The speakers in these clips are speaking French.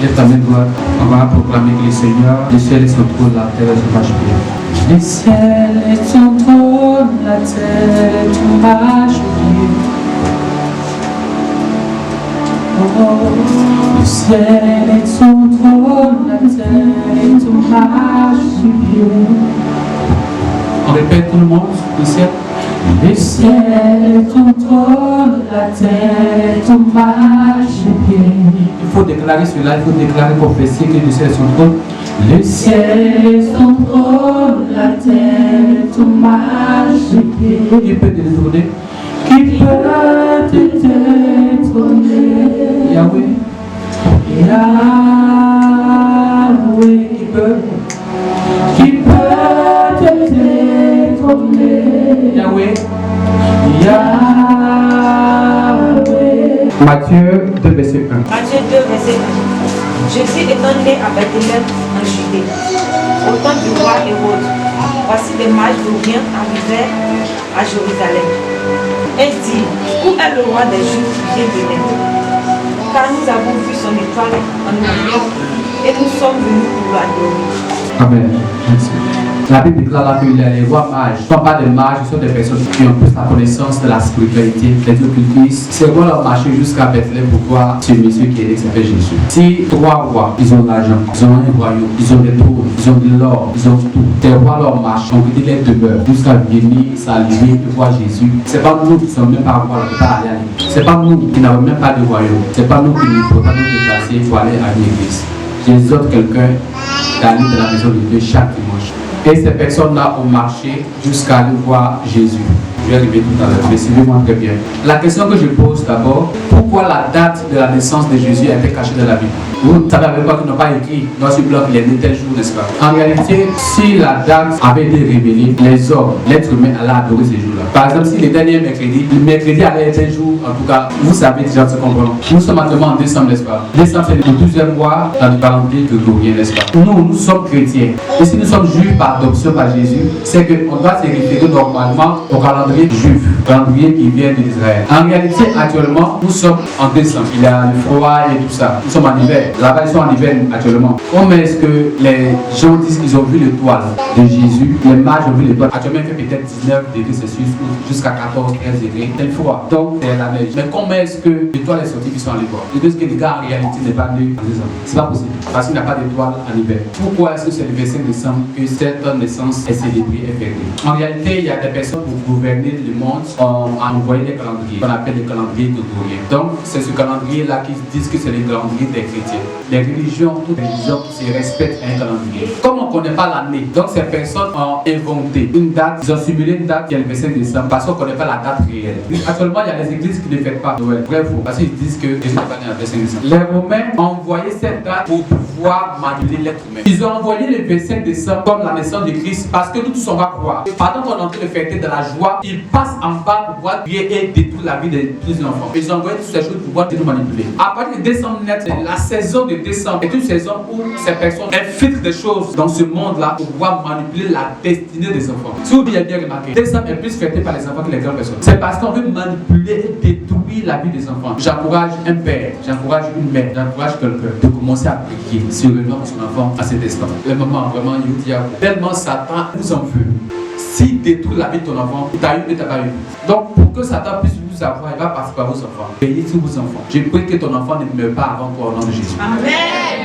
Lève ta main droite. On va proclamer que le Seigneur, le ciel est son trône, la terre est son marchepied. Le ciel est son trône, la terre est son marchepied. Le ciel est son trône, la terre est son marchepied. On répète tout le monde, le ciel. Le ciel est ton trône, la terre est ton marchepied. Il faut déclarer cela, il faut déclarer, confesser que le ciel est son trône. Le ciel est ton trône, la terre est ton marchepied. Qui peut te détrôner? Qui peut te détrôner? Yahweh. Yahweh, qui peut te détrôner? Yahweh. Yahweh. Matthieu 2, verset 1. Matthieu 2, verset 1. Jésus étant né à Bethléem en Judée, au temps du roi Hérode, voici des mages d'Orient arrivèrent à Jérusalem. Et dit, où est le roi des Juifs qui vient de naître? Car nous avons vu son étoile en Orient et nous sommes venus pour l'adorer. Amen. Merci. La Bible déclare que les rois mages ne sont pas des mages, ce sont des personnes qui ont plus la connaissance de la spiritualité, des occultistes. Ces rois ont marché jusqu'à Bethléem pour voir ce monsieur qui est né, qui s'appelle Jésus. Si trois rois, ils ont l'argent, ils ont un royaume, ils ont des trônes, ils ont de l'or, ils ont tout. Ces rois leur marchent, ont quitté les demeures jusqu'à venir s'allumer pour voir Jésus. C'est pas nous qui ne sommes même pas rois, on ne peut pas aller à l'église. C'est pas nous qui n'avons même pas de royaume. C'est pas nous qui ne pouvons pas nous déplacer pour aller à l'église. J'exhorte quelqu'un d'aller dans la maison de Dieu chaque dimanche. Et ces personnes-là ont marché jusqu'à aller voir Jésus. Je vais arriver tout à l'heure, mais suivez-moi très bien. La question que je pose d'abord, pourquoi la date de la naissance de Jésus a été cachée dans la Bible? Vous ne savez pas qu'ils n'ont pas écrit dans ce bloc, il est né tel jour, n'est-ce pas? En réalité, si la date avait été révélée, les hommes, l'être humain allait adorer ces jours-là. Par exemple, si le dernier mercredi, le mercredi allait être un jour, en tout cas, vous savez déjà ce qu'on comprend. Nous sommes actuellement en décembre, n'est-ce pas? Décembre, c'est le 12e mois dans le calendrier grégorien, n'est-ce pas? Nous sommes chrétiens. Et si nous sommes juifs par adoption par Jésus, c'est qu'on doit se référer normalement au calendrier juif, calendrier qui vient d'Israël. En réalité, actuellement, nous sommes en décembre. Il y a le froid et tout ça. Nous sommes en hiver. Là-bas, ils sont en hiver actuellement. Comment est-ce que les gens disent qu'ils ont vu l'étoile de Jésus? Les mages ont vu l'étoile. Actuellement, il fait peut-être 19 degrés Celsius jusqu'à 14, 13 degrés. C'est le froid. Donc, c'est la neige. Mais comment est-ce que l'étoile est sortie qu'ils sont allés voir? Ils disent que les gars, en réalité, n'est pas né en décembre. C'est pas possible. Parce qu'il n'y a pas d'étoile en hiver. Pourquoi est-ce que c'est le 25 décembre que cette naissance est célébrée et fêtée? En réalité, il y a des personnes pour gouverner le monde ont envoyé des calendriers qu'on appelle les calendriers grégoriens. Donc, c'est ce calendrier-là qui disent que c'est le calendrier des chrétiens. Les religions, toutes les religions se respectent un calendrier. Comme on ne connaît pas l'année, donc ces personnes ont inventé une date, ils ont simulé une date qui est le 25 décembre parce qu'on ne connaît pas la date réelle. Actuellement, il y a des églises qui ne fêtent pas Noël. Vrai ou faux? Parce qu'ils disent que Jésus n'est pas né le 25 décembre. Les Romains ont envoyé cette date pour pouvoir manipuler l'être humain. Ils ont envoyé le 25 décembre comme la naissance de Christ parce que nous tous on va croire. Pendant qu'on est en train de fêter de la joie, ils passent en bas pour pouvoir crier et détruire la vie de tous les enfants. Ils ont envoyé toutes ces choses pour pouvoir nous manipuler. À partir de décembre net, la saison de décembre est une saison où ces personnes infiltrent des choses dans ce monde-là pour pouvoir manipuler la destinée des enfants. Si vous avez bien remarqué, décembre est plus fêté par les enfants que les grandes personnes. C'est parce qu'on veut manipuler et détruire la vie des enfants. J'encourage un père, j'encourage une mère, j'encourage quelqu'un de commencer à prier sérieusement pour son enfant à cet instant. Le moment vraiment, il vous dit tellement Satan vous en veut. Si détruit la vie de ton enfant, tu as eu et tu n'as pas eu. Donc, pour que Satan puisse vous avoir, il va passer par vos enfants. Veillez sur vos enfants. Je prie que ton enfant ne meure pas avant toi au nom de Jésus. Amen.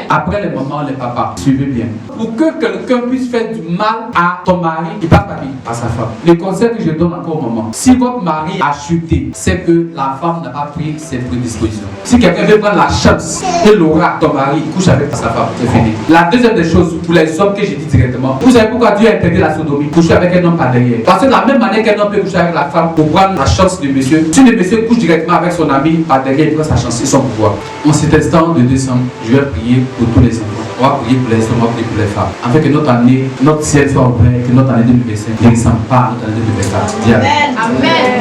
Après les mamans, les papas, suivez bien. Pour que quelqu'un puisse faire du mal à ton mari, il passe par qui? À sa femme. Le conseil que je donne encore au moment, si votre mari a chuté, c'est que la femme n'a pas pris ses prédispositions. Si quelqu'un veut prendre la chance et l'aura, ton mari, il couche avec sa femme, c'est fini. La deuxième des choses, pour les hommes que j'ai dit directement, vous savez pourquoi Dieu a interdit la sodomie? Coucher avec un homme par derrière. Parce que de la même manière qu'un homme peut coucher avec la femme pour prendre la chance du monsieur, si le monsieur couche directement avec son ami par derrière, il prend sa chance et son pouvoir. En cet instant de décembre, je vais prier pour tous les enfants. On va prier pour les hommes, on va prier pour les femmes. Afin que notre année, notre ciel soit ouvert, que notre année 2025 ne ressemble pas à notre année 2024. Amen. Amen.